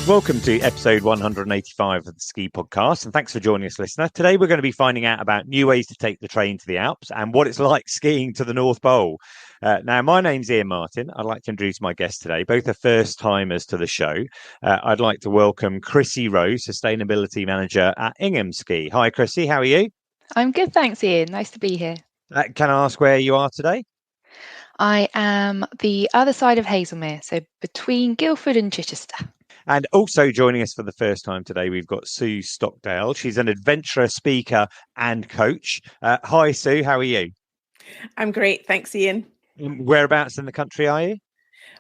Welcome to episode 185 of the Ski Podcast, and thanks for joining us, listener. Today we're going to be finding out about new ways to take the train to the Alps and what it's like skiing to the North Pole. Now, my name's Iain Martin. I'd like to introduce my guests today, both are first-timers to the show. I'd like to welcome Krissy Roe, Sustainability Manager at Inghams Ski. Hi, Krissy. How are you? I'm good, thanks, Iain. Nice to be here. Can I ask where you are today? I am the other side of Haslemere, so between Guildford and Chichester. And also joining us for the first time today, we've got Sue Stockdale. She's an adventurer, speaker and coach. Hi, Sue. How are you? I'm great. Thanks, Iain. Whereabouts in the country are you?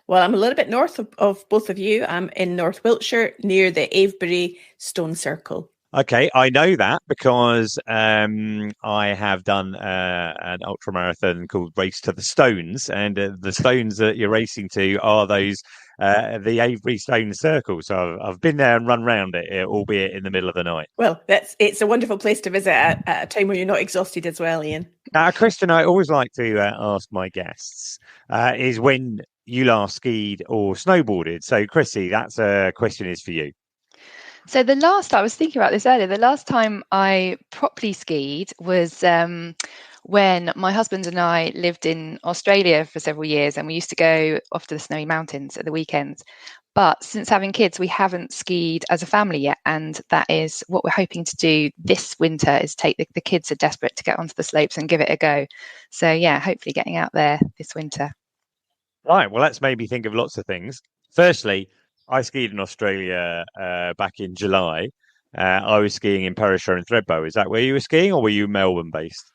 Well, I'm a little bit north of both of you. I'm in North Wiltshire near the Avebury Stone Circle. Okay, I know that because I have done an ultra marathon called Race to the Stones, and the stones that you're racing to are those the Avebury Stone Circle. So I've been there and run round it, albeit in the middle of the night. Well, it's a wonderful place to visit at a time when you're not exhausted as well, Iain. Now, a question I always like to ask my guests is when you last skied or snowboarded. So, Krissy, that's a question is for you. So I was thinking about this earlier, the last time I properly skied was when my husband and I lived in Australia for several years, and we used to go off to the snowy mountains at the weekends. But since having kids, we haven't skied as a family yet. And that is what we're hoping to do this winter, is take the kids are desperate to get onto the slopes and give it a go. So yeah, hopefully getting out there this winter. Right. Well, that's made me think of lots of things. Firstly, I skied in Australia back in July. I was skiing in Perisher and Thredbo. Is that where you were skiing, or were you Melbourne based?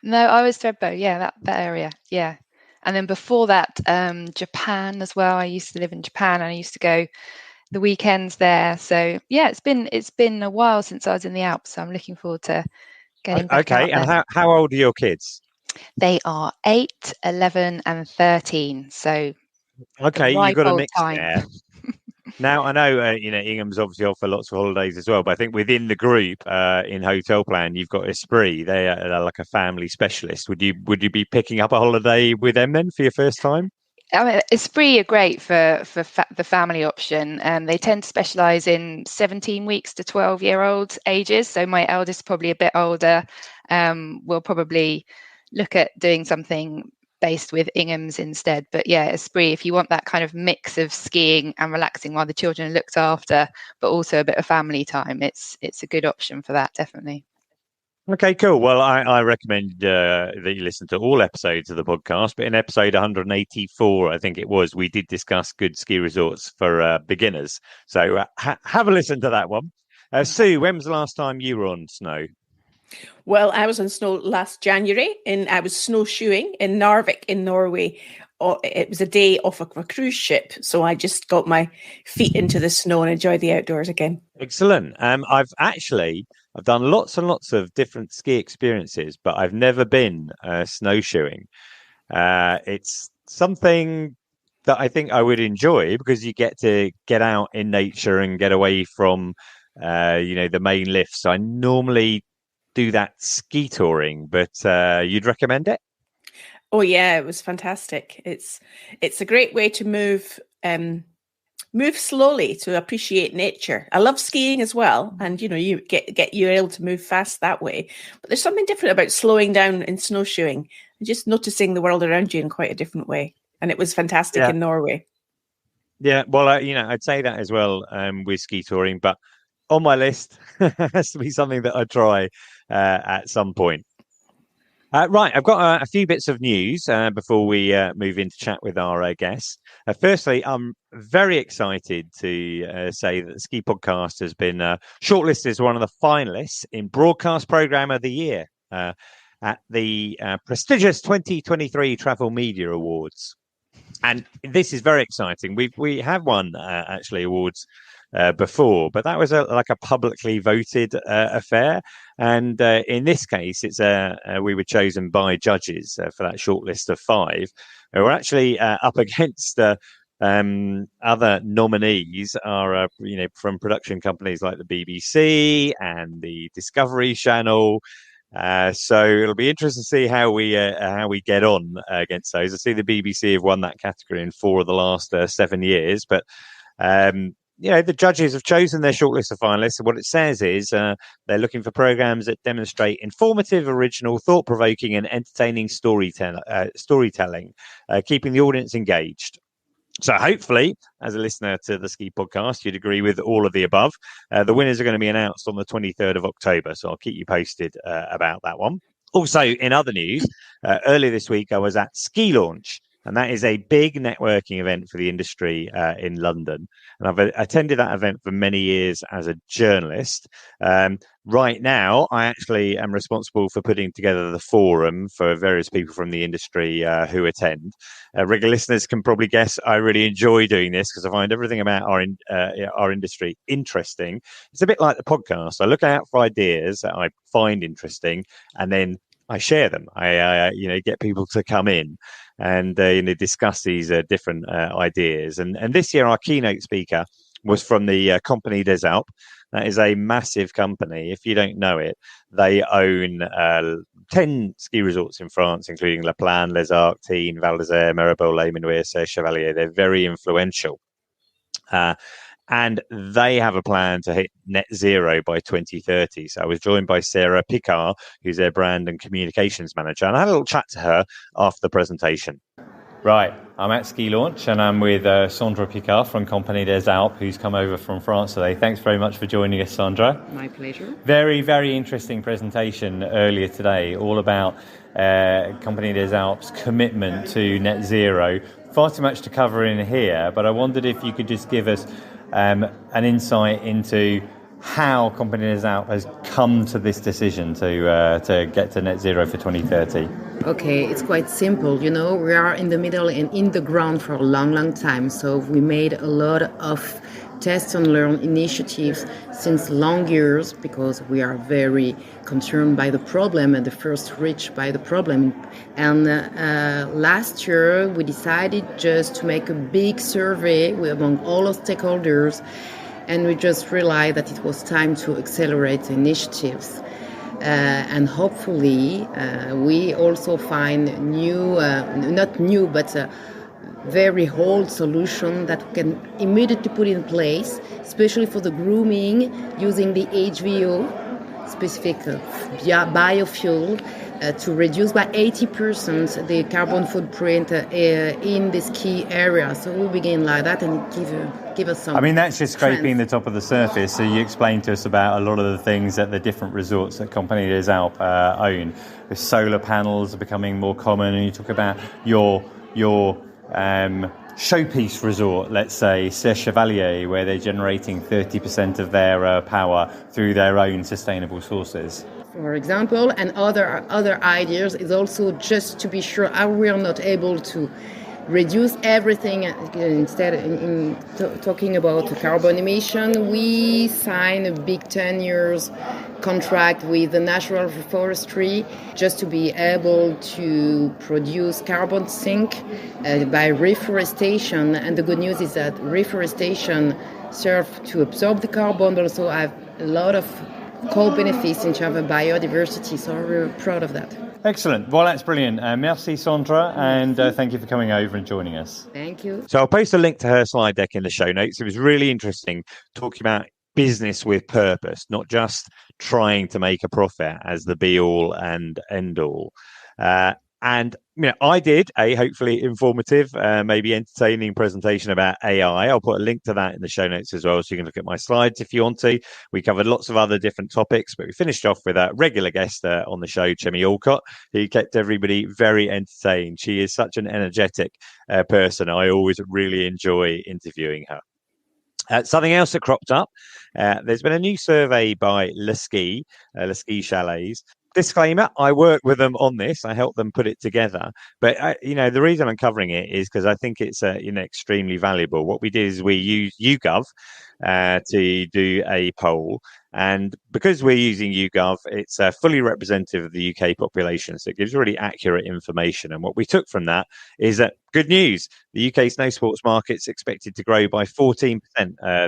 No, I was Thredbo. Yeah, that area. Yeah. And then before that, Japan as well. I used to live in Japan, and I used to go the weekends there. So yeah, it's been a while since I was in the Alps. So I'm looking forward to getting back out there. And how old are your kids? They are 8, 11 and 13. So okay, you've got a mix time. there. Now, I know, Inghams obviously offer lots of holidays as well, but I think within the group in Hotelplan, you've got Esprit. They're like a family specialist. Would you be picking up a holiday with them then for your first time? I mean, Esprit are great for the family option. They tend to specialise in 17 weeks to 12-year-old ages. So my eldest is probably a bit older. We'll probably look at doing something based with Inghams instead. But yeah, Esprit, if you want that kind of mix of skiing and relaxing while the children are looked after, but also a bit of family time, it's a good option for that, definitely. Okay, cool. Well, I recommend that you listen to all episodes of the podcast, but in episode 184, I think it was, we did discuss good ski resorts for beginners. So have a listen to that one. Sue, when was the last time you were on snow? Well, I was on snow last January, and I was snowshoeing in Narvik in Norway. It was a day off of a cruise ship, so I just got my feet into the snow and enjoyed the outdoors again. Excellent. I've done lots and lots of different ski experiences, but I've never been snowshoeing. It's something that I think I would enjoy because you get to get out in nature and get away from, the main lifts. I normally do that ski touring, but you'd recommend it? Oh yeah, it was fantastic. It's a great way to move slowly to appreciate nature. I love skiing as well, and you're able to move fast that way. But there's something different about slowing down in snowshoeing and just noticing the world around you in quite a different way. And it was fantastic in Norway. Yeah, well, I'd say that as well with ski touring, but on my list has to be something that I try at some point. Right, I've got a few bits of news before we move into chat with our guests. Firstly, I'm very excited to say that the Ski Podcast has been shortlisted as one of the finalists in Broadcast Programme of the Year at the prestigious 2023 Travel Media Awards. And this is very exciting. We have won actually awards before, but that was like a publicly voted affair. And in this case, it's we were chosen by judges for that shortlist of 5. We're actually up against other nominees are from production companies like the BBC and the Discovery Channel. So it'll be interesting to see how we get on against those. I see the BBC have won that category in 4 of the last 7 years, but the judges have chosen their shortlist of finalists. And what it says is they're looking for programs that demonstrate informative, original, thought-provoking, and entertaining storytelling, keeping the audience engaged. So hopefully, as a listener to the Ski Podcast, you'd agree with all of the above. The winners are going to be announced on the 23rd of October, so I'll keep you posted about that one. Also, in other news, earlier this week, I was at Ski Launch, and that is a big networking event for the industry in London. And I've attended that event for many years as a journalist. Right now, I actually am responsible for putting together the forum for various people from the industry who attend. Regular listeners can probably guess I really enjoy doing this because I find everything about our industry interesting. It's a bit like the podcast. I look out for ideas that I find interesting, and then I share them. I get people to come in and discuss these different ideas. And this year, our keynote speaker was from the Compagnie des Alpes. That is a massive company. If you don't know it, they own 10 ski resorts in France, including La Plagne, Les Arcs, Tignes, Val d'Isère, Mirabeau, Les Menuires, Chevalier. They're very influential. And they have a plan to hit net zero by 2030. So I was joined by Sarah Picard, who's their brand and communications manager. And I had a little chat to her after the presentation. Right, I'm at Ski Launch and I'm with Sandra Picard from Compagnie des Alpes, who's come over from France today. Thanks very much for joining us, Sandra. My pleasure. Very, very interesting presentation earlier today, all about Compagnie des Alpes' commitment to net zero. Far too much to cover in here, but I wondered if you could just give us an insight into how Compagnie des Alpes has come to this decision to get to net zero for 2030. Okay, it's quite simple. We are in the middle and in the ground for a long, long time. So we made a lot of test and learn initiatives since long years because we are very concerned by the problem and the first reached by the problem. And last year we decided just to make a big survey among all of stakeholders, and we just realized that it was time to accelerate the initiatives. And hopefully we also find not new, but very old solution that we can immediately put in place, especially for the grooming, using the HVO, specific biofuel, to reduce by 80% the carbon footprint in the ski area. So we begin like that and give us some. I mean, that's just scraping trends. the top of the surface. So you explained to us about a lot of the things that the different resorts that Compagnie des Alpes own. The solar panels are becoming more common, and you talk about your showpiece resort, let's say, Chevalier, where they're generating 30% of their power through their own sustainable sources. For example, and other ideas is also just to be sure we are not able to reduce everything. Instead, in talking about carbon emission, we sign a big 10 years contract with the National Forestry just to be able to produce carbon sink by reforestation. And the good news is that reforestation serves to absorb the carbon, but also have a lot of co-benefits in terms of biodiversity. So we're proud of that. Excellent. Well, that's brilliant. Merci, Sandra, and thank you for coming over and joining us. Thank you. So I'll post a link to her slide deck in the show notes. It was really interesting talking about business with purpose, not just trying to make a profit as the be-all and end-all. And I did a hopefully informative, maybe entertaining presentation about AI. I'll put a link to that in the show notes as well, so you can look at my slides if you want to. We covered lots of other different topics, but we finished off with a regular guest on the show, Chemi Alcott, who kept everybody very entertained. She is such an energetic person. I always really enjoy interviewing her. Something else that cropped up, there's been a new survey by Le Ski Chalets. Disclaimer, I work with them on this. I help them put it together. But, the reason I'm covering it is because I think it's extremely valuable. What we did is we used YouGov to do a poll. And because we're using YouGov, it's fully representative of the UK population. So it gives really accurate information. And what we took from that is that good news. The UK snow sports market's expected to grow by 14%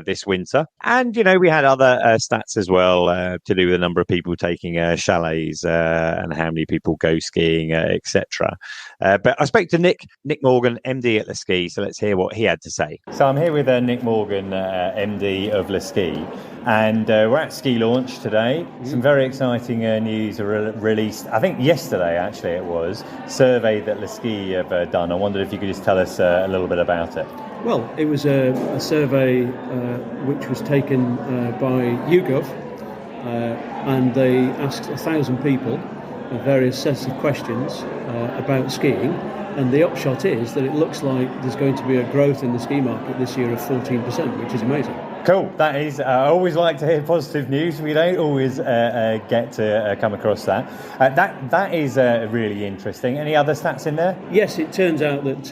this winter. And, we had other stats as well to do with the number of people taking chalets and how many people go skiing, etc. But I spoke to Nick Morgan, MD at Le Ski. So let's hear what he had to say. So I'm here with Nick Morgan, MD of Le Ski. And we're at ski launch today. Some very exciting news released, I think yesterday actually it was, survey that Le Ski have done. I wondered if you could just tell us a little bit about it. Well, it was a survey which was taken by YouGov, and they asked 1,000 people various sets of questions about skiing. And the upshot is that it looks like there's going to be a growth in the ski market this year of 14%, which is amazing. Cool. That is, I always like to hear positive news. We don't always get to come across that. That is really interesting. Any other stats in there? Yes, it turns out that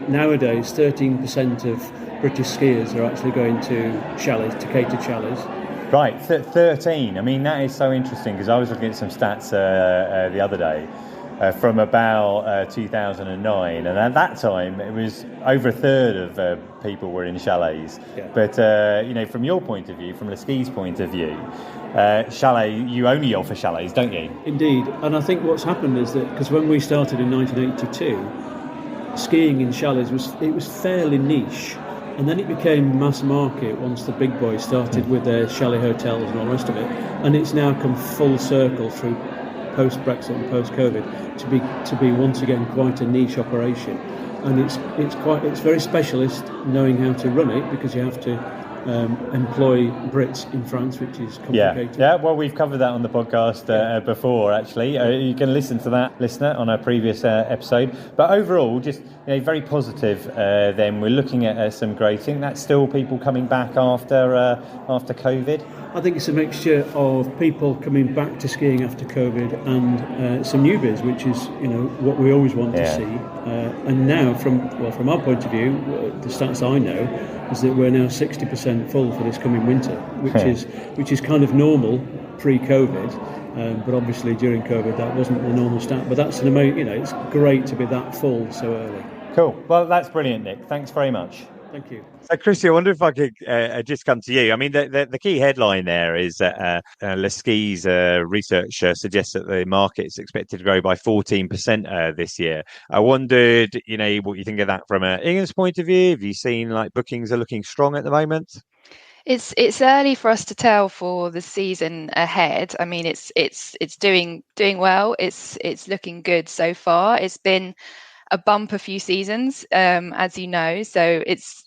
nowadays 13% of British skiers are actually going to chalets, to catered chalets. Right, 13. I mean, that is so interesting because I was looking at some stats the other day. From about 2009, and at that time it was over a third of people were in chalets. Yeah. But from your point of view, from Le Ski's point of view, chalet, you only offer chalets, don't you? Indeed, and I think what's happened is that because when we started in 1982, skiing in chalets was fairly niche, and then it became mass market once the big boys started with their chalet hotels and all the rest of it, and it's now come full circle through post-Brexit and post-COVID to be once again quite a niche operation, and it's very specialist knowing how to run it because you have to employ Brits in France, which is complicated. Yeah. Well, we've covered that on the podcast before, actually. You can listen to that, listener, on a previous episode. But overall, just very positive. Then we're looking at some growth. I think that's still people coming back after COVID. I think it's a mixture of people coming back to skiing after COVID and some newbies, which is what we always want to see. And now, from our point of view, the stats I know is that we're now 60% full for this coming winter, which is kind of normal pre-COVID. But obviously during COVID that wasn't the normal stat. But that's an amazing. It's great to be that full so early. Cool. Well, that's brilliant, Nick. Thanks very much. Thank you. So, Krissy, I wonder if I could just come to you. I mean, the key headline there is that Le Ski's research suggests that the market is expected to grow by 14% this year. I wondered, what you think of that from an Inghams point of view. Have you seen bookings are looking strong at the moment? It's early for us to tell for the season ahead. I mean, it's doing well. It's looking good so far. It's been a bumper few seasons, as you know, so it's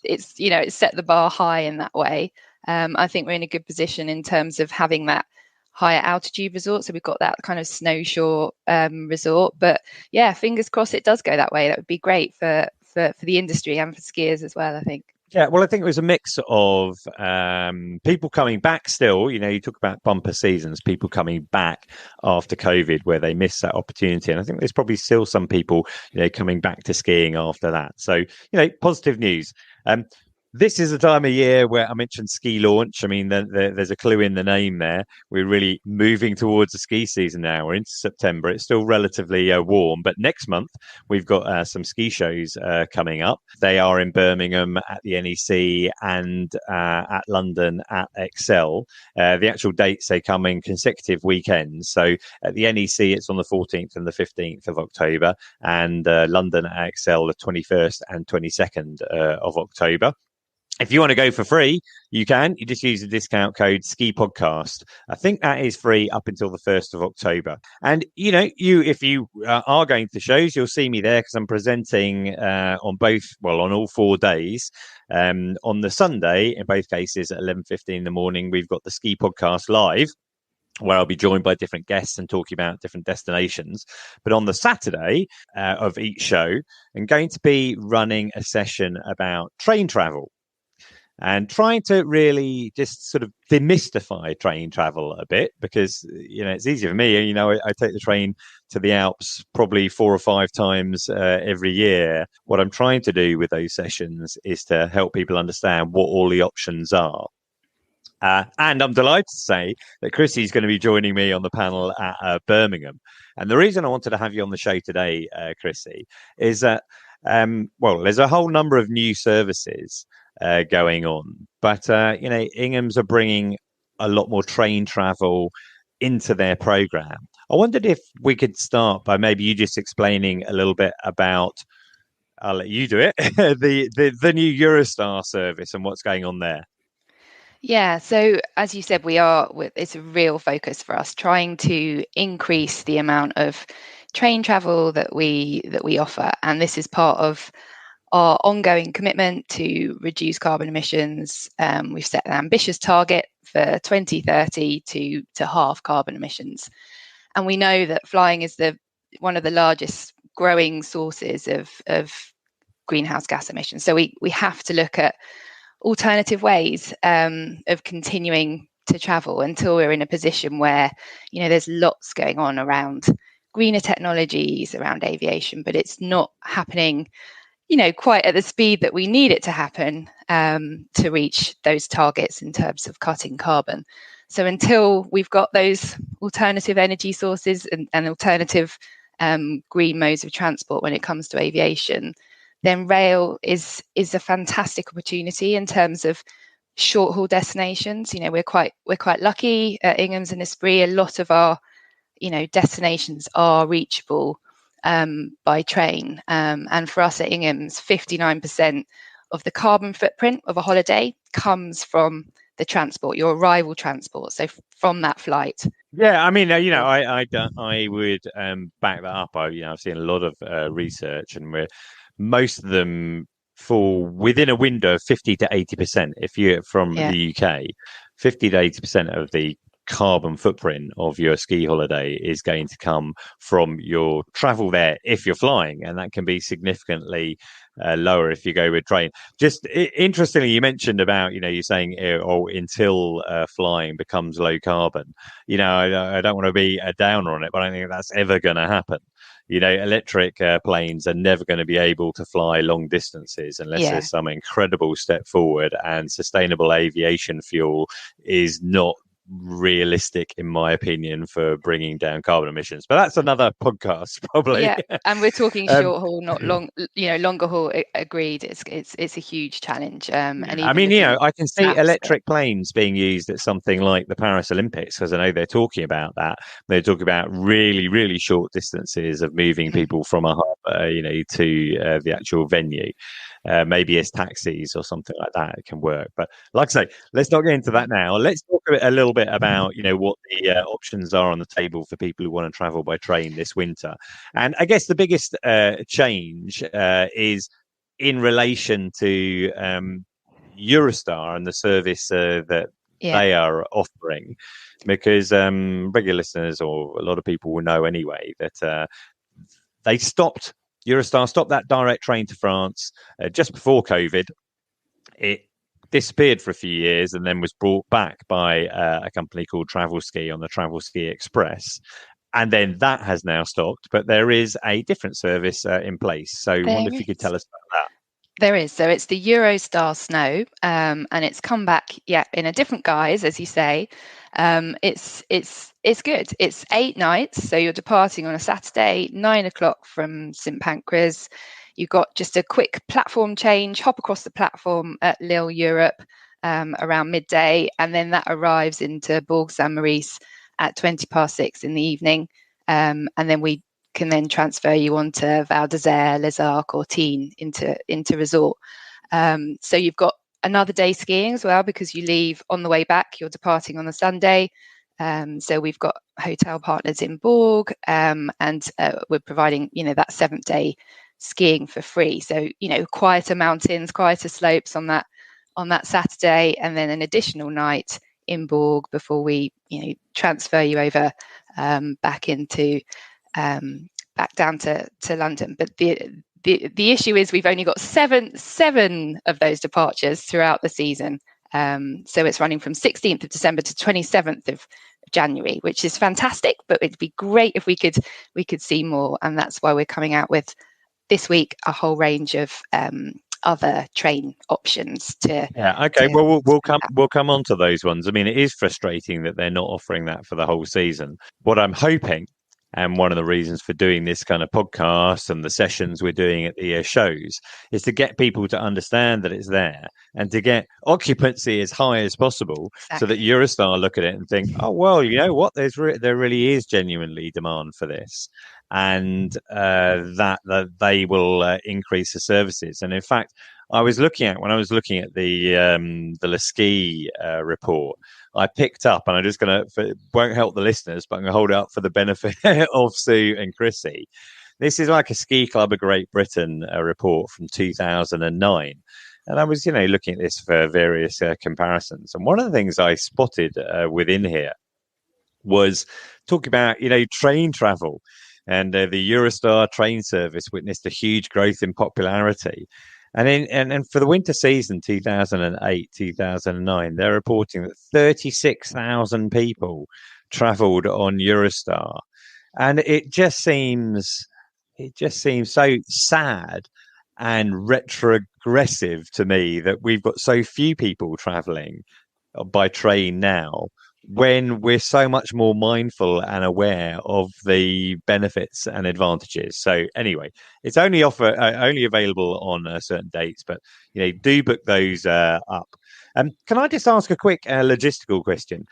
set the bar high in that way. I think we're in a good position in terms of having that higher altitude resort, so we've got that kind of snowshore resort. But yeah, fingers crossed it does go that way. That would be great for the industry and for skiers as well, I think. Yeah, well, I think it was a mix of people coming back still. You talk about bumper seasons, people coming back after COVID where they missed that opportunity. And I think there's probably still some people, coming back to skiing after that. So, positive news. This is the time of year where I mentioned ski launch. I mean, there's a clue in the name there. We're really moving towards the ski season now. We're into September. It's still relatively warm, but next month we've got some ski shows coming up. They are in Birmingham at the NEC and at London at Excel. The actual dates, they come in consecutive weekends. So at the NEC, it's on the 14th and the 15th of October, and London at Excel, the 21st and 22nd of October. If you want to go for free, you can. You just use the discount code SKIPODCAST. I think that is free up until the 1st of October. And, if you are going to shows, you'll see me there because I'm presenting on all 4 days. On the Sunday, in both cases, at 11:15 in the morning, we've got the Ski Podcast live, where I'll be joined by different guests and talking about different destinations. But on the Saturday of each show, I'm going to be running a session about train travel, and trying to really just sort of demystify train travel a bit, because, it's easy for me. I take the train to the Alps probably 4 or 5 times every year. What I'm trying to do with those sessions is to help people understand what all the options are. And I'm delighted to say that Krissy is going to be joining me on the panel at Birmingham. And the reason I wanted to have you on the show today, Krissy, is that, there's a whole number of new services going on. But, Inghams are bringing a lot more train travel into their program. I wondered if we could start by maybe you just explaining a little bit about, I'll let you do it, the new Eurostar service and what's going on there. Yeah, so as you said, it's a real focus for us, trying to increase the amount of train travel that we offer. And this is part of our ongoing commitment to reduce carbon emissions. We've set an ambitious target for 2030 to halve carbon emissions. And we know that flying is one of the largest growing sources of greenhouse gas emissions. So we have to look at alternative ways of continuing to travel until we're in a position where, there's lots going on around greener technologies, around aviation, but it's not happening, quite at the speed that we need it to happen to reach those targets in terms of cutting carbon. So until we've got those alternative energy sources and alternative green modes of transport when it comes to aviation, then rail is a fantastic opportunity in terms of short haul destinations. We're quite lucky at Inghams and Esprit. A lot of our destinations are reachable by train, and for us at Inghams, 59% of the carbon footprint of a holiday comes from the transport, your arrival transport. So from that flight. Yeah, I mean, I would back that up. I've seen a lot of research, and most of them fall within a window of 50 to 80%. If you're from the UK, 50 to 80% of the carbon footprint of your ski holiday is going to come from your travel there if you're flying, and that can be significantly lower if you go with train. Just interestingly, you mentioned about you're saying until flying becomes low carbon. I don't want to be a downer on it, but I don't think that's ever going to happen. Electric planes are never going to be able to fly long distances unless there's some incredible step forward, and sustainable aviation fuel is not realistic, in my opinion, for bringing down carbon emissions. But that's another podcast, probably. Yeah, and we're talking short haul, not long. Longer haul. Agreed. It's a huge challenge. And I mean, I can see electric planes being used at something like the Paris Olympics, because I know they're talking about that. They're talking about really, really short distances of moving people from a harbour, to the actual venue. Maybe as taxis or something like that, it can work. But like I say, let's not get into that now. Let's talk a little bit about, what the options are on the table for people who want to travel by train this winter. And I guess the biggest change is in relation to Eurostar and the service that they are offering, because regular listeners, or a lot of people will know anyway, that Eurostar stopped that direct train to France just before COVID. It disappeared for a few years and then was brought back by a company called Travel Ski on the Travel Ski Express. And then that has now stopped, but there is a different service in place. So I wonder if you could tell us about that. There is. So it's the Eurostar Snow, and it's come back, in a different guise, as you say. It's good. It's 8 nights, so you're departing on a Saturday, 9 o'clock from St Pancras. You've got just a quick platform change, hop across the platform at Lille, Europe, around midday, and then that arrives into Bourg-Saint-Maurice at 6:20 in the evening, and then we can then transfer you on to Val d'Isère, Les Arcs, or Tignes into resort. So you've got another day skiing as well, because you leave on the way back. You're departing on the Sunday. So we've got hotel partners in Bourg, and we're providing, that 7th day skiing for free. So, quieter mountains, quieter slopes on that Saturday, and then an additional night in Bourg before we, transfer you over back into back down to London. But the issue is we've only got seven of those departures throughout the season. So it's running from 16th of December to 27th of January, which is fantastic, but it'd be great if we could see more. And that's why we're coming out with this week a whole range of other train options to. Yeah. Okay. Well, we'll come on to those ones. I mean, it is frustrating that they're not offering that for the whole season. What I'm hoping, and one of the reasons for doing this kind of podcast and the sessions we're doing at the shows, is to get people to understand that it's there and to get occupancy as high as possible, so that Eurostar look at it and think, oh, well, you know what, there really is genuinely demand for this, and that they will increase the services. And in fact, when I was looking at the Ski report, I picked up, and I'm just going to, won't help the listeners, but I'm going to hold it up for the benefit of Sue and Krissy. This is like a Ski Club of Great Britain report from 2009. And I was, looking at this for various comparisons. And one of the things I spotted within here was talking about, train travel. And the Eurostar train service witnessed a huge growth in popularity. And for the winter season 2008-2009, they're reporting that 36,000 people travelled on Eurostar, and it just seems so sad and retrogressive to me that we've got so few people travelling by train now, when we're so much more mindful and aware of the benefits and advantages. So anyway, it's only available on certain dates, but do book those up. Can I just ask a quick logistical question?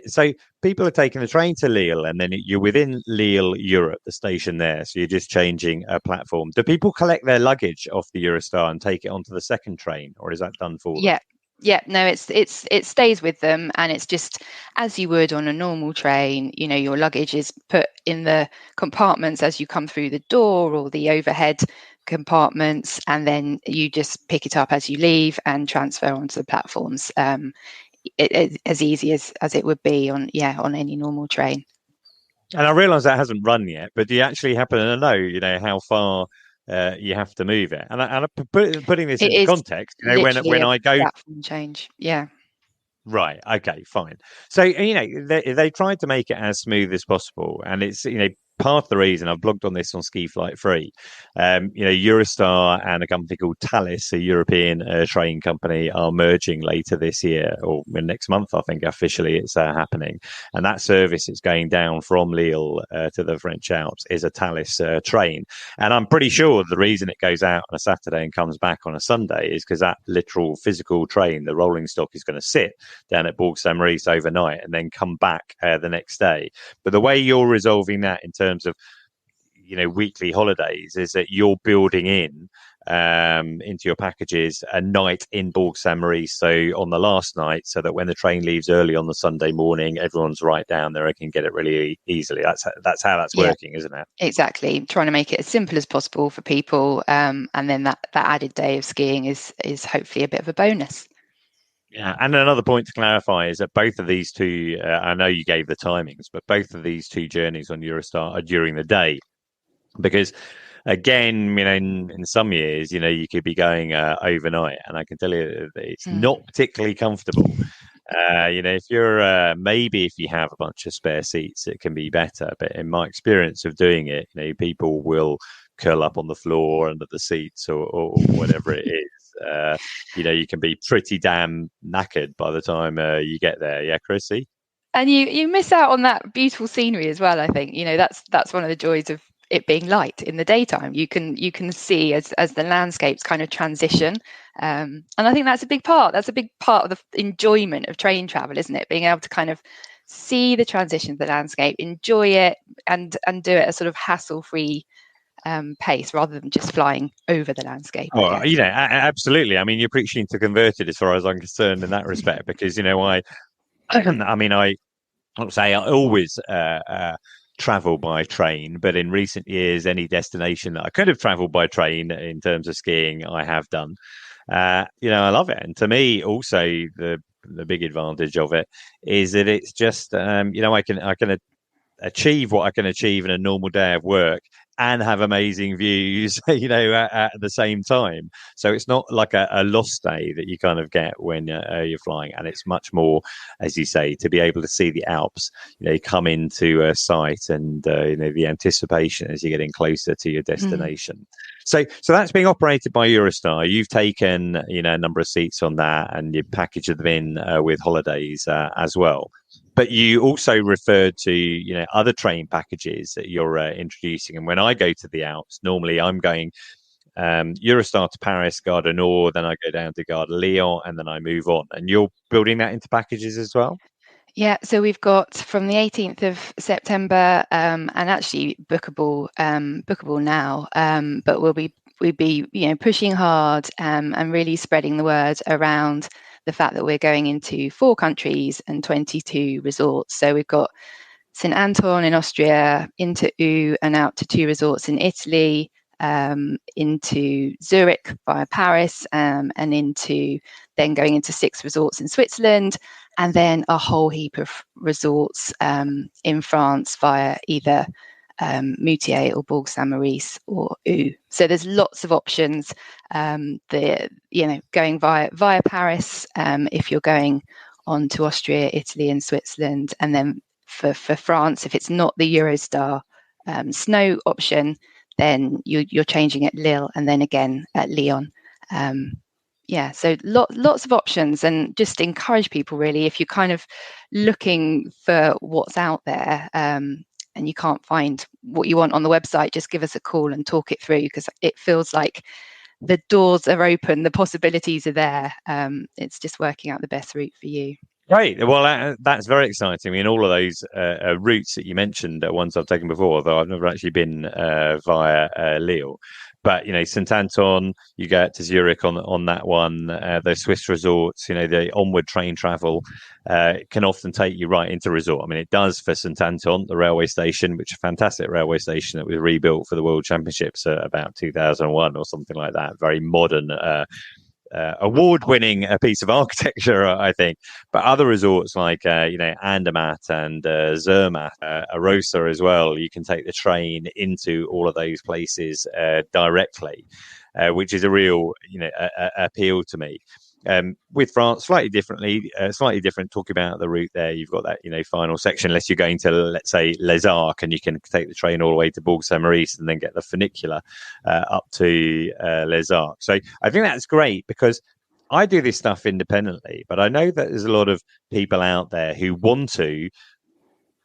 So people are taking the train to Lille, and then you're within Lille Europe, the station there, so you're just changing a platform. Do people collect their luggage off the Eurostar and take it onto the second train, or is that done for them? Yeah, no, it stays with them, and it's just as you would on a normal train. Your luggage is put in the compartments as you come through the door, or the overhead compartments, and then you just pick it up as you leave and transfer onto the platforms. As easy as it would be on any normal train. And I realise that hasn't run yet, but do you actually happen to know, how far you have to move it? And putting this into context, when I go platform change, right, okay, fine. So they tried to make it as smooth as possible, and it's part of the reason I've blogged on this on Ski Flight Free. Eurostar and a company called Chalets, a European train company, are merging later this year, or next month, I think officially it's happening. And that service is going down from Lille to the French Alps is a Chalets train. And I'm pretty sure the reason it goes out on a Saturday and comes back on a Sunday is because that literal physical train, the rolling stock, is going to sit down at Bourg-Saint-Maurice overnight and then come back the next day. But the way you're resolving that in terms of weekly holidays is that you're building in into your packages a night in Bourg-Saint-Maurice, so on the last night, so that when the train leaves early on the Sunday morning, everyone's right down there and can get it really easily. That's how that's working, isn't it? Exactly. Trying to make it as simple as possible for people, and then that added day of skiing is hopefully a bit of a bonus. Yeah, and another point to clarify is that both of these two, I know you gave the timings, but both of these two journeys on Eurostar are during the day. Because, again, in some years, you could be going overnight, and I can tell you that it's not particularly comfortable. If you're maybe if you have a bunch of spare seats, it can be better. But in my experience of doing it, people will curl up on the floor under the seats or whatever it is. You can be pretty damn knackered by the time you get there. Yeah, Krissy? And you miss out on that beautiful scenery as well, I think. That's one of the joys of it being light in the daytime. You can see as the landscapes kind of transition. And I think that's a big part. That's a big part of the enjoyment of train travel, isn't it? Being able to kind of see the transition of the landscape, enjoy it, and do it at a sort of hassle-free pace rather than just flying over the landscape. Oh, absolutely. I mean, you're preaching to converted as far as I'm concerned in that respect, because I won't say I always travel by train, but in recent years, any destination that I could have traveled by train in terms of skiing, I have done. I love it, and to me, also the big advantage of it is that it's just I can achieve what I can achieve in a normal day of work and have amazing views, at the same time. So it's not like a lost day that you kind of get when you're flying. And it's much more, as you say, to be able to see the Alps, come into a sight and, the anticipation as you're getting closer to your destination. So that's being operated by Eurostar. You've taken, a number of seats on that, and you package them in with holidays as well. But you also referred to, other train packages that you're introducing. And when I go to the Alps, normally I'm going Eurostar to Paris, Gare du Nord, then I go down to Gare de Lyon, and then I move on. And you're building that into packages as well? Yeah, so we've got from the 18th of September, and actually bookable now. But we'll be pushing hard and really spreading the word around the fact that we're going into 4 countries and 22 resorts. So we've got St. Anton in Austria, into U and out to 2 resorts in Italy, into Zurich via Paris, and then going into 6 resorts in Switzerland, and then a whole heap of resorts in France via either Moutier or Bourg Saint-Maurice or U. So there's lots of options. Going via Paris, if you're going on to Austria, Italy, and Switzerland, and then for France, if it's not the Eurostar snow option, then you're changing at Lille and then again at Lyon. So lots of options, and just encourage people really, if you're kind of looking for what's out there and you can't find what you want on the website, just give us a call and talk it through, because it feels like the doors are open, the possibilities are there. It's just working out the best route for you. Great. Well, that's very exciting. I mean, all of those routes that you mentioned are ones I've taken before, though I've never actually been via Lille. But, St. Anton, you go to Zurich on that one. The Swiss resorts, the onward train travel can often take you right into resort. I mean, it does for St. Anton, the railway station, which is a fantastic railway station that was rebuilt for the World Championships about 2001 or something like that. Very modern, award-winning piece of architecture, I think. But other resorts like Andermatt and Zermatt, Arosa as well, you can take the train into all of those places directly, which is a real appeal to me. With France, slightly different. Talking about the route there, you've got that final section. Unless you're going to, let's say, Les Arcs, and you can take the train all the way to Bourg Saint-Maurice and then get the funicular up to Les Arcs. So I think that's great, because I do this stuff independently, but I know that there's a lot of people out there who want to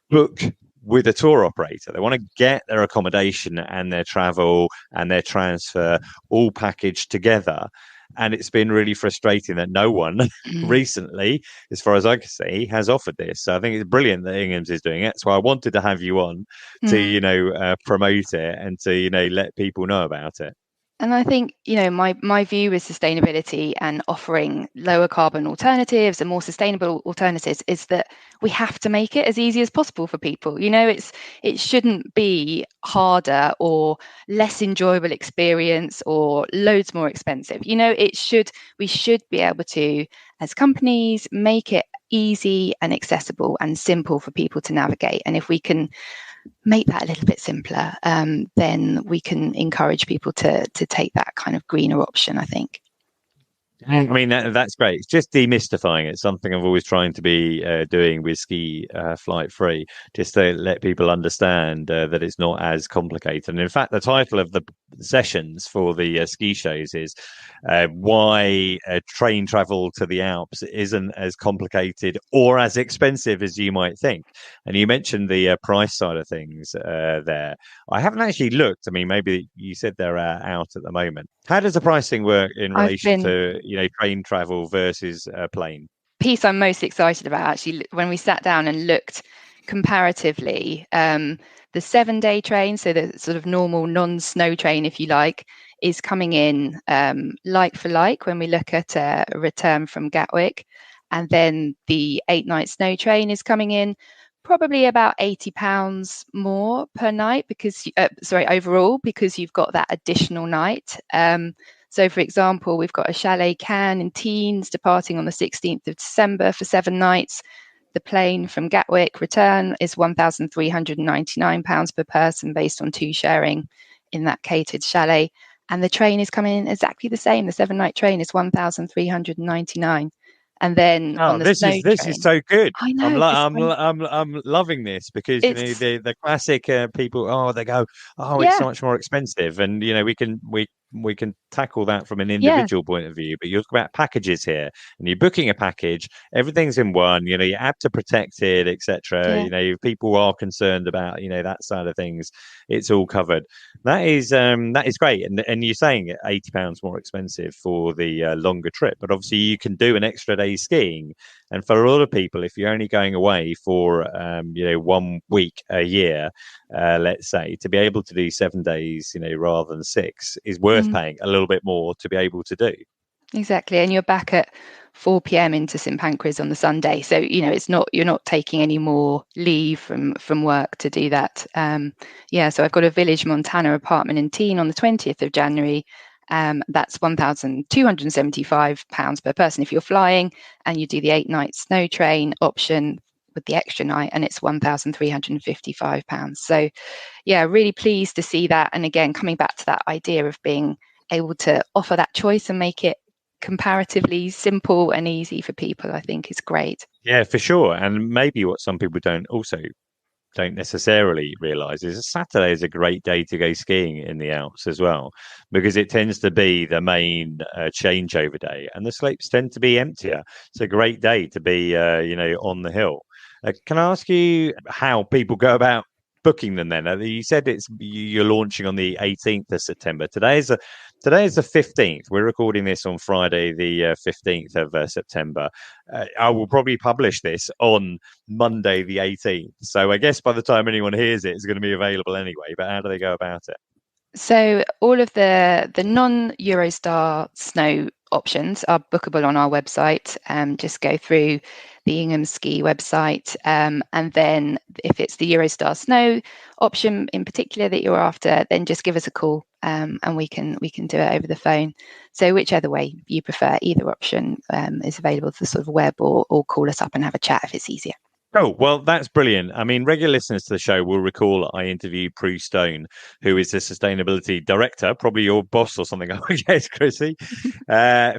book with a tour operator. They want to get their accommodation and their travel and their transfer all packaged together. And it's been really frustrating that no one recently, as far as I can see, has offered this. So I think it's brilliant that Inghams is doing it. So I wanted to have you on to, promote it and to, let people know about it. And I think, my view with sustainability and offering lower carbon alternatives and more sustainable alternatives is that we have to make it as easy as possible for people. It shouldn't be harder or less enjoyable experience or loads more expensive. We should be able to, as companies, make it easy and accessible and simple for people to navigate. And if we can make that a little bit simpler, then we can encourage people to take that kind of greener option, I think. I mean, that's great. It's just demystifying it. Something I've always trying to be doing with Ski Flight Free, just to let people understand that it's not as complicated. And in fact, the title of the sessions for the ski shows is why train travel to the Alps isn't as complicated or as expensive as you might think. And you mentioned the price side of things there. I haven't actually looked. I mean, maybe you said they're out at the moment. How does the pricing work in relation to train travel versus plane? Piece I'm most excited about, actually, when we sat down and looked comparatively, the 7-day train, so the sort of normal non-snow train, if you like, is coming in like for like when we look at a return from Gatwick, and then the 8-night snow train is coming in probably about £80 more per night, because overall, because you've got that additional night. So, for example, we've got a Chalet Cannes in Teens departing on the 16th of December for 7 nights. The plane from Gatwick return is £1,399 per person based on 2 sharing in that catered chalet. And the train is coming in exactly the same. The 7-night train is £1,399. And then on the this snow is train, so good. I know. I'm loving this because you know the classic people. They go, it's so much more expensive, and you know we can tackle that from an individual point of view. But you're talking about packages here, and you're booking a package. Everything's in one. You know, you have to protect it, etc. You know, if people are concerned about that side of things, it's all covered. That is great. And you're saying £80 more expensive for the longer trip, but obviously you can do an extra day skiing. And for a lot of people, if you're only going away for 1 week a year, let's say, to be able to do 7 days, rather than 6, is worth paying a little bit more to be able to do. Exactly, and you're back at 4 p.m. into St Pancras on the Sunday, so you're not taking any more leave from work to do that. So I've got a Village Montana apartment in Teen on the 20th of January. That's £1,275 per person if you're flying, and you do the 8-night snow train option with the extra night, and it's £1,355. So really pleased to see that. And again, coming back to that idea of being able to offer that choice and make it comparatively simple and easy for people, I think is great. Yeah, for sure. And maybe what some people don't necessarily realise is a Saturday is a great day to go skiing in the Alps as well, because it tends to be the main changeover day, and the slopes tend to be emptier. It's a great day to be on the hill. Can I ask you how people go about booking them then? You said you're launching on the 18th of September. Today is the 15th. We're recording this on Friday, the 15th of September. I will probably publish this on Monday, the 18th. So I guess by the time anyone hears it, it's going to be available anyway. But how do they go about it? So all of the non-Eurostar snow options are bookable on our website. Just go through the Inghams Ski website, and then if it's the Eurostar Snow option in particular that you're after, then just give us a call, and we can do it over the phone. So whichever way you prefer, either option is available to sort of web or call us up and have a chat if it's easier. Oh, well, that's brilliant. I mean, regular listeners to the show will recall I interviewed Prue Stone, who is the sustainability director, probably your boss or something, I guess, Krissy,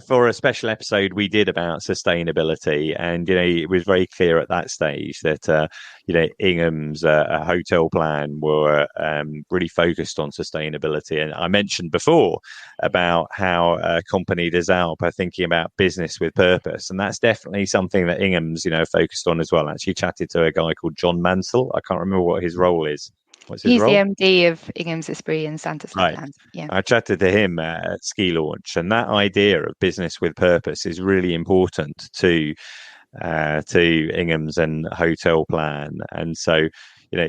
for a special episode we did about sustainability. And, it was very clear at that stage that, Inghams, Hotelplan were really focused on sustainability. And I mentioned before about how Compagnie des Alpes are thinking about business with purpose. And that's definitely something that Inghams, focused on as well. Actually chatted to a guy called John Mansell. I can't remember what his role is. What's his role? He's the MD of Inghams Esprit and Santa Right. Land. Yeah. I chatted to him at Ski Launch, and that idea of business with purpose is really important to Inghams and Hotelplan. And so,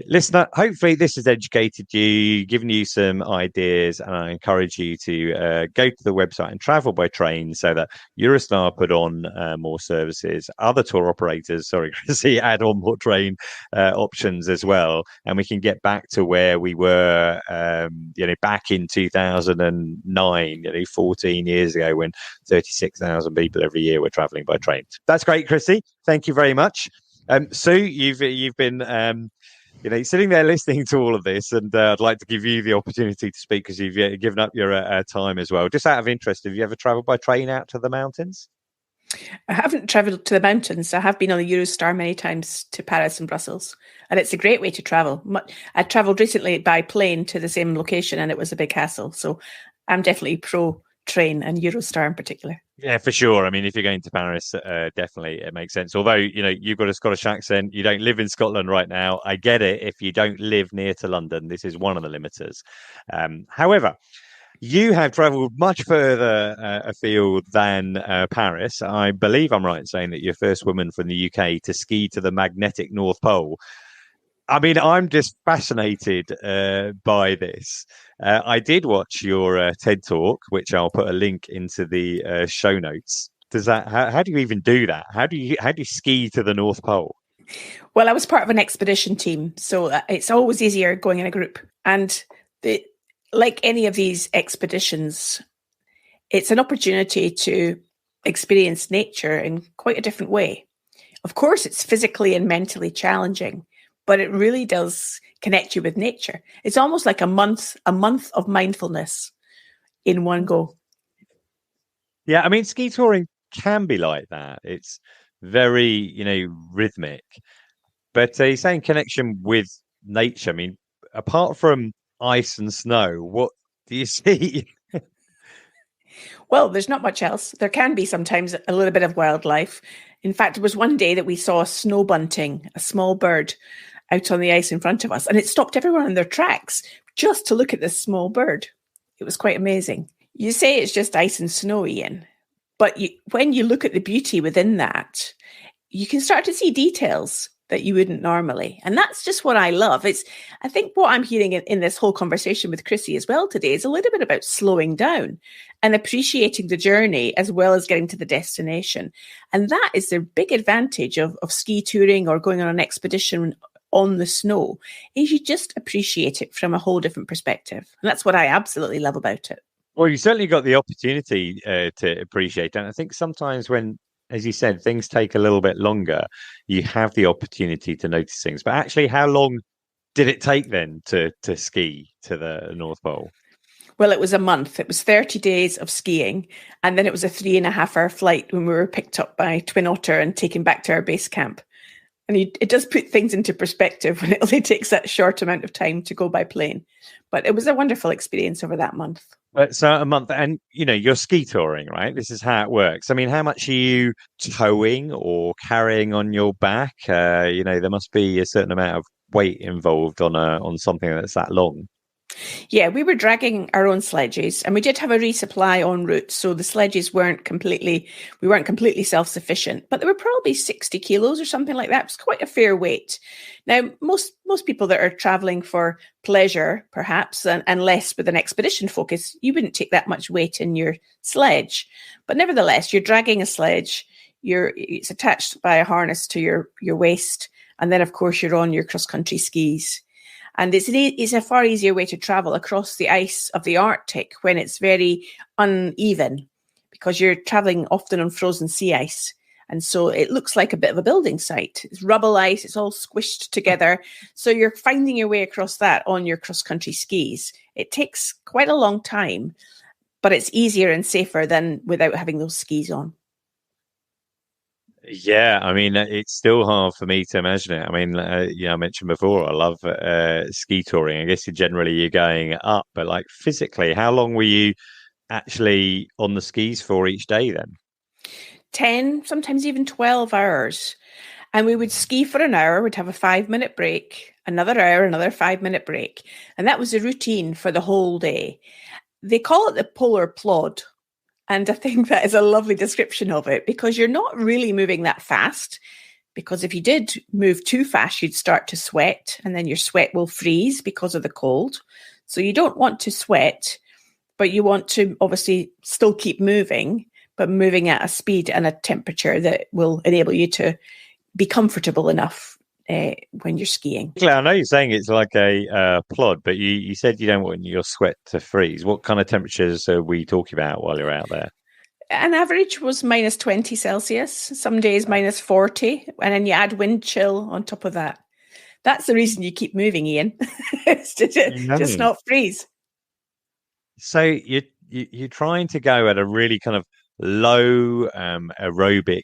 listener, hopefully this has educated you, given you some ideas, and I encourage you to go to the website and travel by train so that Eurostar put on more services. Other tour operators, Krissy, add on more train options as well, and we can get back to where we were, back in 2009, 14 years ago, when 36,000 people every year were traveling by train. That's great, Krissy. Thank you very much. Sue, you've been sitting there listening to all of this, and I'd like to give you the opportunity to speak because you've given up your time as well. Just out of interest, have you ever travelled by train out to the mountains? I haven't travelled to the mountains. I have been on the Eurostar many times to Paris and Brussels, and it's a great way to travel. I travelled recently by plane to the same location, and it was a big hassle. So I'm definitely pro train, and Eurostar in particular. Yeah, for sure. I mean, if you're going to Paris, definitely it makes sense. Although, you've got a Scottish accent, you don't live in Scotland right now. I get it. If you don't live near to London, this is one of the limiters. However, you have travelled much further afield than Paris. I believe I'm right in saying that you're the first woman from the UK to ski to the magnetic North Pole. I mean, I'm just fascinated by this. I did watch your TED Talk, which I'll put a link into the show notes. How do you even do that? How do you ski to the North Pole? Well, I was part of an expedition team, so it's always easier going in a group. And like any of these expeditions, it's an opportunity to experience nature in quite a different way. Of course, it's physically and mentally challenging, but it really does connect you with nature. It's almost like a month of mindfulness in one go. Yeah, I mean, ski touring can be like that. It's very, rhythmic. But you're saying connection with nature. I mean, apart from ice and snow, what do you see? Well, there's not much else. There can be sometimes a little bit of wildlife. In fact, it was one day that we saw a snow bunting, a small bird, out on the ice in front of us, and it stopped everyone in their tracks just to look at this small bird. It was quite amazing. You say it's just ice and snow, Iain, but when you look at the beauty within that, you can start to see details that you wouldn't normally. And that's just what I love. I think what I'm hearing in this whole conversation with Krissy as well today is a little bit about slowing down and appreciating the journey as well as getting to the destination. And that is the big advantage of ski touring or going on an expedition on the snow, is you just appreciate it from a whole different perspective. And that's what I absolutely love about it. Well, you certainly got the opportunity to appreciate it. And I think sometimes when, as you said, things take a little bit longer, you have the opportunity to notice things. But actually, how long did it take then to ski to the North Pole? Well, it was a month. It was 30 days of skiing. And then it was a 3.5-hour flight when we were picked up by Twin Otter and taken back to our base camp. And it does put things into perspective when it only takes that short amount of time to go by plane. But it was a wonderful experience over that month. So a month, and you're ski touring, right? This is how it works. I mean, how much are you towing or carrying on your back? There must be a certain amount of weight involved on something that's that long. Yeah, we were dragging our own sledges, and we did have a resupply en route. So the sledges weren't completely self-sufficient, but they were probably 60 kilos or something like that. It was quite a fair weight. Now, most people that are traveling for pleasure, perhaps, and less with an expedition focus, you wouldn't take that much weight in your sledge. But nevertheless, you're dragging a sledge. It's attached by a harness to your waist. And then, of course, you're on your cross-country skis. And it's a far easier way to travel across the ice of the Arctic when it's very uneven, because you're traveling often on frozen sea ice. And so it looks like a bit of a building site. It's rubble ice. It's all squished together. So you're finding your way across that on your cross-country skis. It takes quite a long time, but it's easier and safer than without having those skis on. Yeah, I mean, it's still hard for me to imagine it. I mean, I mentioned before, I love ski touring. I guess you're going up, but like physically, how long were you actually on the skis for each day then? 10, sometimes even 12 hours. And we would ski for an hour, we'd have a 5-minute break, another hour, another 5-minute break. And that was the routine for the whole day. They call it the polar plod. And I think that is a lovely description of it, because you're not really moving that fast. Because if you did move too fast, you'd start to sweat, and then your sweat will freeze because of the cold. So you don't want to sweat, but you want to obviously still keep moving, but moving at a speed and a temperature that will enable you to be comfortable enough when you're skiing. I know you're saying it's like a plod, but you said you don't want your sweat to freeze. What kind of temperatures are we talking about while you're out there? An average was minus 20 Celsius, some days minus 40, and then you add wind chill on top of that. That's the reason you keep moving, Iain. It's just not freeze. So you're trying to go at a really kind of low aerobic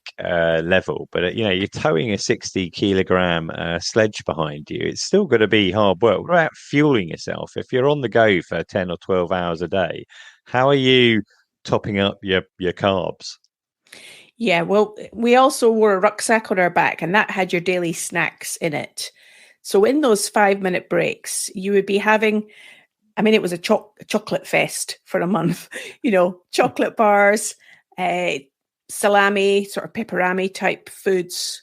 level, but you're towing a 60-kilogram sledge behind you. It's still going to be hard work. What about fueling yourself? If you're on the go for 10 or 12 hours a day, how are you topping up your carbs? Yeah, well, we also wore a rucksack on our back, and that had your daily snacks in it. So in those 5-minute breaks, you would be having, I mean, it was a chocolate fest for a month, chocolate bars, salami, sort of pepperami type foods,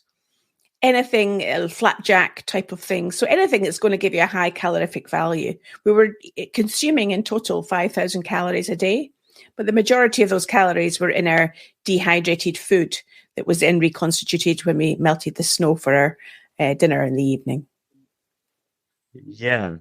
anything, flapjack type of thing. So anything that's going to give you a high calorific value. We were consuming in total 5,000 calories a day, but the majority of those calories were in our dehydrated food that was then reconstituted when we melted the snow for our dinner in the evening. Yeah.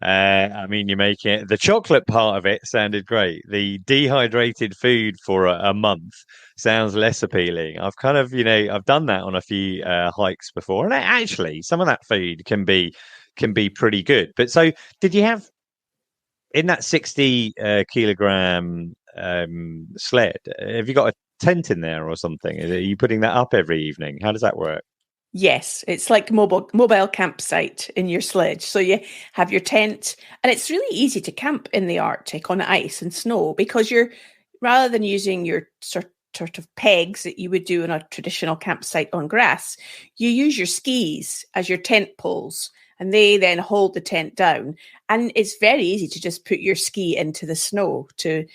I mean, you make it. The chocolate part of it sounded great. The dehydrated food for a month sounds less appealing. I've kind of, I've done that on a few hikes before, and actually, some of that food can be pretty good. But so, did you have in that 60 kilogram sled? Have you got tent in there or something? Are you putting that up every evening? How does that work? Yes, it's like mobile campsite in your sledge. So you have your tent, and it's really easy to camp in the Arctic on ice and snow because you're, rather than using your sort of pegs that you would do in a traditional campsite on grass, you use your skis as your tent poles, and they then hold the tent down. And it's very easy to just put your ski into the snow to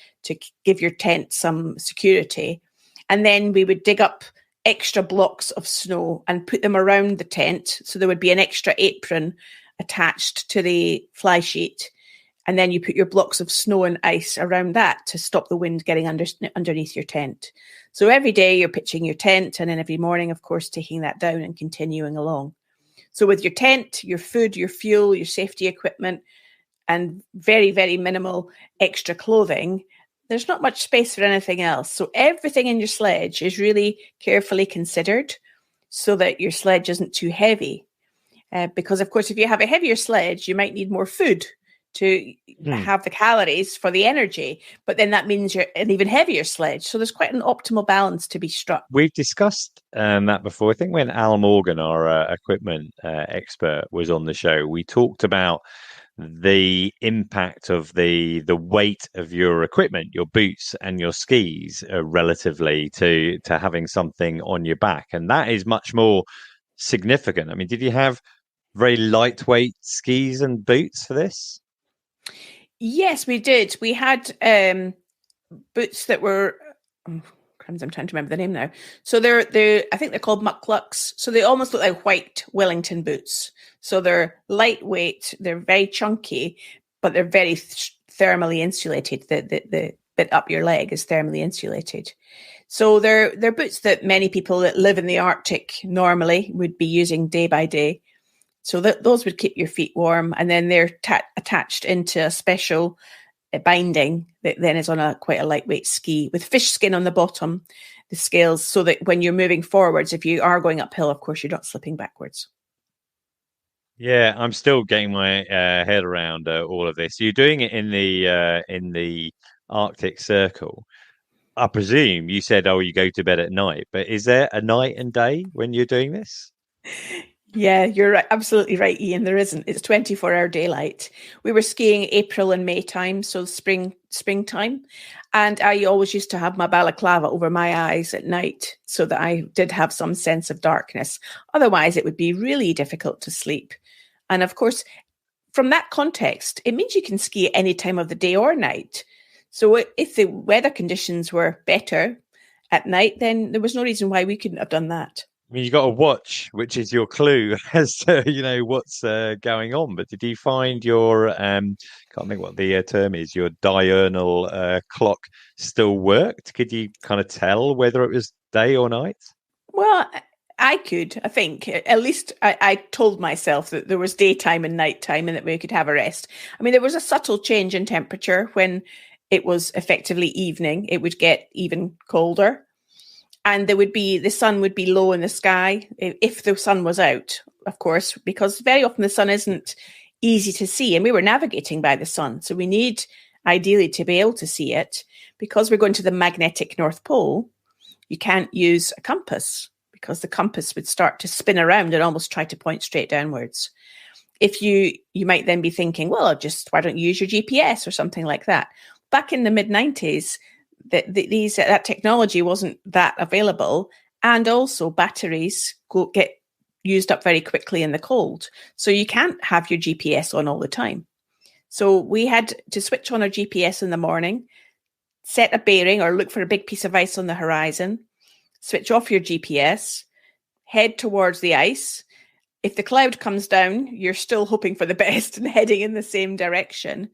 give your tent some security. And then we would dig up extra blocks of snow and put them around the tent. So there would be an extra apron attached to the fly sheet. And then you put your blocks of snow and ice around that to stop the wind getting underneath your tent. So every day you're pitching your tent, and then every morning, of course, taking that down and continuing along. So with your tent, your food, your fuel, your safety equipment, and very, very minimal extra clothing, there's not much space for anything else. So everything in your sledge is really carefully considered so that your sledge isn't too heavy. Because, of course, if you have a heavier sledge, you might need more food to have the calories for the energy, but then that means you're an even heavier sledge. So there's quite an optimal balance to be struck. We've discussed that before. I think when Al Morgan, our equipment expert, was on the show, we talked about the impact of the weight of your equipment, your boots and your skis, relatively to having something on your back, and that is much more significant. I mean, did you have very lightweight skis and boots for this? Yes, we did. We had boots that were, I'm trying to remember the name now. So they're I think they're called mucklucks. So they almost look like white Wellington boots. So they're lightweight, they're very chunky, but they're very thermally insulated. The bit up your leg is thermally insulated. So they're boots that many people that live in the Arctic normally would be using day by day. So those would keep your feet warm, and then they're attached into a special binding that then is on quite a lightweight ski with fish skin on the bottom, the scales, so that when you're moving forwards, if you are going uphill, of course, you're not slipping backwards. Yeah, I'm still getting my head around all of this. You're doing it in the Arctic Circle. I presume you said, "Oh, you go to bed at night," but is there a night and day when you're doing this? Yeah, you're right, absolutely right, Iain. There isn't. It's 24-hour daylight. We were skiing April and May time, so springtime. And I always used to have my balaclava over my eyes at night so that I did have some sense of darkness. Otherwise, it would be really difficult to sleep. And of course, from that context, it means you can ski at any time of the day or night. So if the weather conditions were better at night, then there was no reason why we couldn't have done that. I mean, you got a watch, which is your clue as to what's going on. But did you find your can't think what the term is, your diurnal clock still worked? Could you kind of tell whether it was day or night? Well, I could. I think at least I told myself that there was daytime and nighttime, and that we could have a rest. I mean, there was a subtle change in temperature when it was effectively evening. It would get even colder. And the sun would be low in the sky if the sun was out, of course, because very often the sun isn't easy to see. And we were navigating by the sun. So we need, ideally, to be able to see it. Because we're going to the magnetic North Pole, you can't use a compass because the compass would start to spin around and almost try to point straight downwards. If you might then be thinking, well, why don't you use your GPS or something like that? Back in the mid-90s, that technology wasn't that available, and also batteries get used up very quickly in the cold, so you can't have your GPS on all the time. So we had to switch on our GPS in the morning, set a bearing or look for a big piece of ice on the horizon, switch off your GPS, head towards the ice. If the cloud comes down, you're still hoping for the best and heading in the same direction,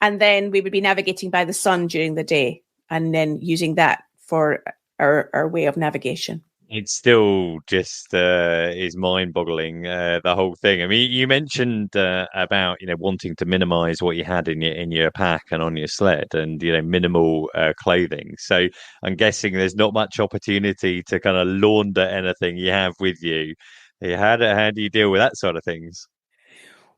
and then we would be navigating by the sun during the day, and then using that for our way of navigation. It still just is mind-boggling, the whole thing. I mean, you mentioned about wanting to minimise what you had in your pack and on your sled, and minimal clothing. So I'm guessing there's not much opportunity to kind of launder anything you have with you. How do you deal with that sort of things?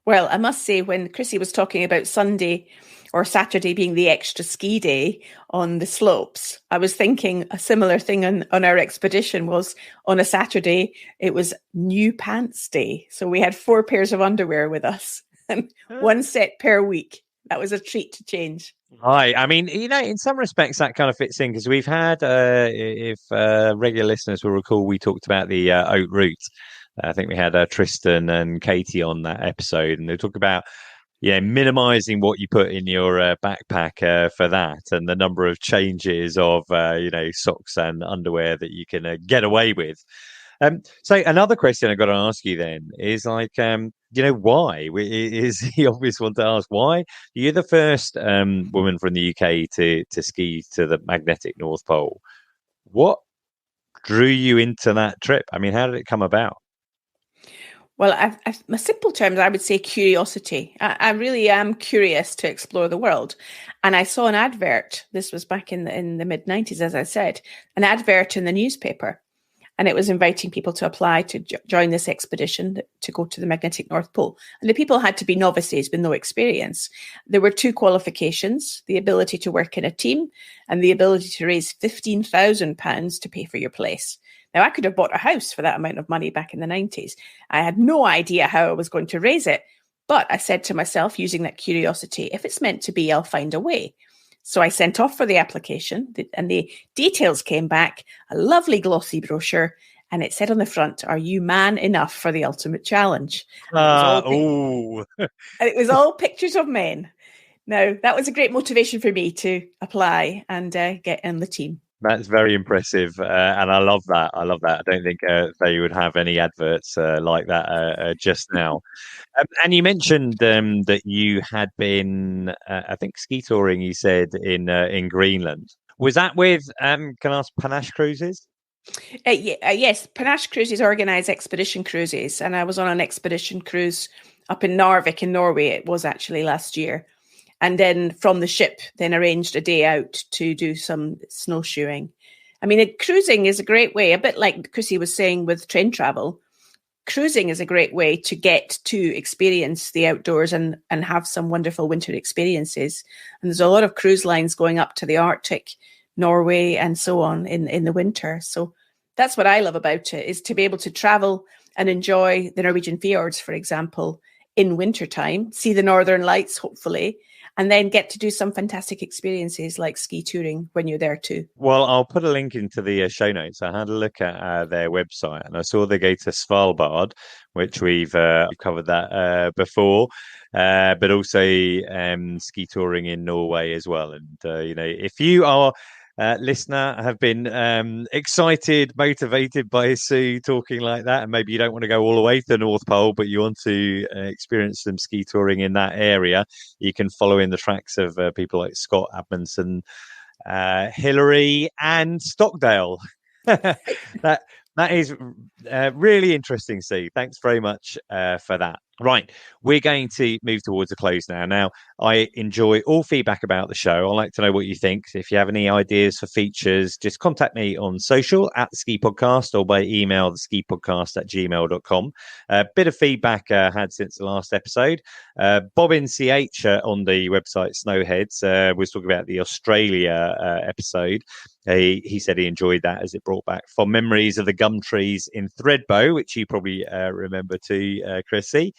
Well, I must say, when Krissy was talking about Sunday or Saturday being the extra ski day on the slopes. I was thinking a similar thing on our expedition was on a Saturday, it was new pants day. So we had 4 pairs of underwear with us and 1 set per week. That was a treat to change. Right. I mean, in some respects, that kind of fits in because we've had, if regular listeners will recall, we talked about the Haute Route. I think we had Tristan and Katie on that episode, and they talk about minimizing what you put in your backpack for that, and the number of changes of socks and underwear that you can get away with. So another question I've got to ask you then is like, why is the obvious one to ask? Why you're the first woman from the UK to ski to the magnetic North Pole? What drew you into that trip? I mean, how did it come about? Well, my simple terms, I would say curiosity. I really am curious to explore the world. And I saw an advert. This was back in the mid-90s, as I said, an advert in the newspaper. And it was inviting people to apply to join this expedition to go to the magnetic North Pole. And the people had to be novices with no experience. There were 2 qualifications, the ability to work in a team and the ability to raise £15,000 to pay for your place. Now, I could have bought a house for that amount of money back in the 90s. I had no idea how I was going to raise it. But I said to myself, using that curiosity, if it's meant to be, I'll find a way. So I sent off for the application and the details came back, a lovely glossy brochure. And it said on the front, "Are you man enough for the ultimate challenge?" And it was all pictures of men. Now, that was a great motivation for me to apply and get in the team. That's very impressive, and I love that. I don't think they would have any adverts like that just now. And you mentioned that you had been, I think, ski touring. You said in Greenland. Was that with? Can I ask, Panache Cruises? Yes, Panache Cruises organise expedition cruises, and I was on an expedition cruise up in Narvik in Norway. It was actually last year. And then from the ship, then arranged a day out to do some snowshoeing. I mean, cruising is a great way, a bit like Krissy was saying with train travel. Cruising is a great way to get to experience the outdoors and have some wonderful winter experiences. And there's a lot of cruise lines going up to the Arctic, Norway, and so on in the winter. So that's what I love about it, is to be able to travel and enjoy the Norwegian fjords, for example, in wintertime, see the northern lights, hopefully, and then get to do some fantastic experiences like ski touring when you're there too. Well, I'll put a link into the show notes. I had a look at their website and I saw they go to Svalbard, which we've covered that before, but also ski touring in Norway as well. And, if you are listener have been excited, motivated by Sue talking like that, and maybe you don't want to go all the way to the North Pole, but you want to experience some ski touring in that area, you can follow in the tracks of people like Scott Admonson, Hillary and Stockdale. That is really interesting, Sue. Thanks very much for that. Right, we're going to move towards a close now. Now, I enjoy all feedback about the show. I'd like to know what you think. If you have any ideas for features, just contact me on social at the Ski Podcast or by email the skipodcast@gmail.com. A bit of feedback had since the last episode. Bobbin CH on the website Snowheads was talking about the Australia episode. He said he enjoyed that as it brought back fond memories of the gum trees in Thredbo, which you probably remember too, Krissy.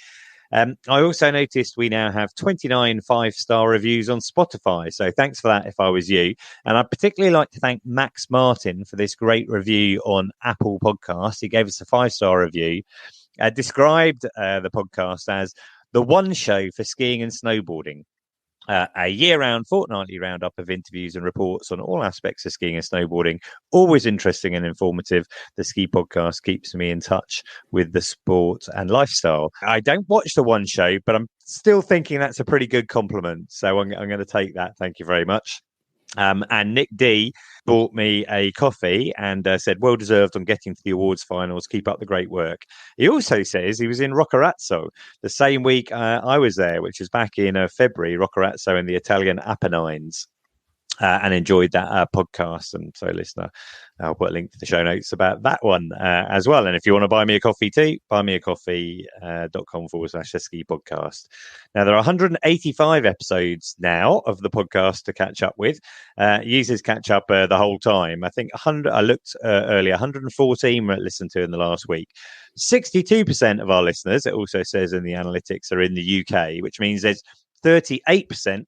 I also noticed we now have 29 5-star reviews on Spotify. So thanks for that if I was you. And I'd particularly like to thank Max Martin for this great review on Apple Podcasts. He gave us a 5-star review, described the podcast as the one show for skiing and snowboarding. A year-round, fortnightly roundup of interviews and reports on all aspects of skiing and snowboarding. Always interesting and informative. The Ski Podcast keeps me in touch with the sport and lifestyle. I don't watch the one show, but I'm still thinking that's a pretty good compliment. So I'm going to take that. Thank you very much. And Nick D bought me a coffee and said, well deserved on getting to the awards finals. Keep up the great work. He also says he was in Roccaraso the same week I was there, which was back in February, Roccaraso in the Italian Apennines. and enjoyed that podcast. And so, listener, I'll put a link to the show notes about that one as well. And if you want to buy me a coffee too, buymeacoffee.com/SKIPODCAST. Now, there are 185 episodes now of the podcast to catch up with. Users catch up the whole time. I think 100. I looked earlier, 114 were listened to in the last week. 62% of our listeners, it also says in the analytics, are in the UK, which means there's 38%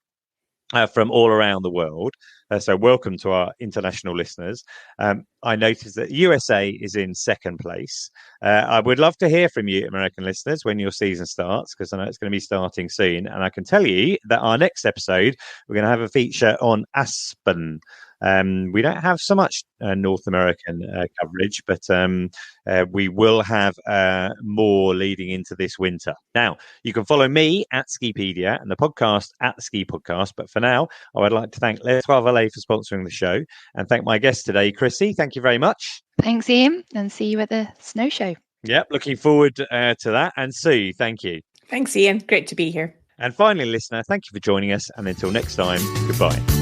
from all around the world. So welcome to our international listeners. I noticed that USA is in second place. I would love to hear from you, American listeners, when your season starts, because I know it's going to be starting soon. And I can tell you that our next episode, we're going to have a feature on Aspen. We don't have so much North American coverage, but we will have more leading into this winter. Now, you can follow me at Skipedia and the podcast at the Ski Podcast. But for now, I would like to thank Les Trois Vallées for sponsoring the show and thank my guest today, Krissy. Thank you very much. Thanks, Iain, and see you at the snow show. Yep, looking forward to that. And Sue, thank you. Thanks, Iain. Great to be here. And finally, listener, thank you for joining us. And until next time, goodbye.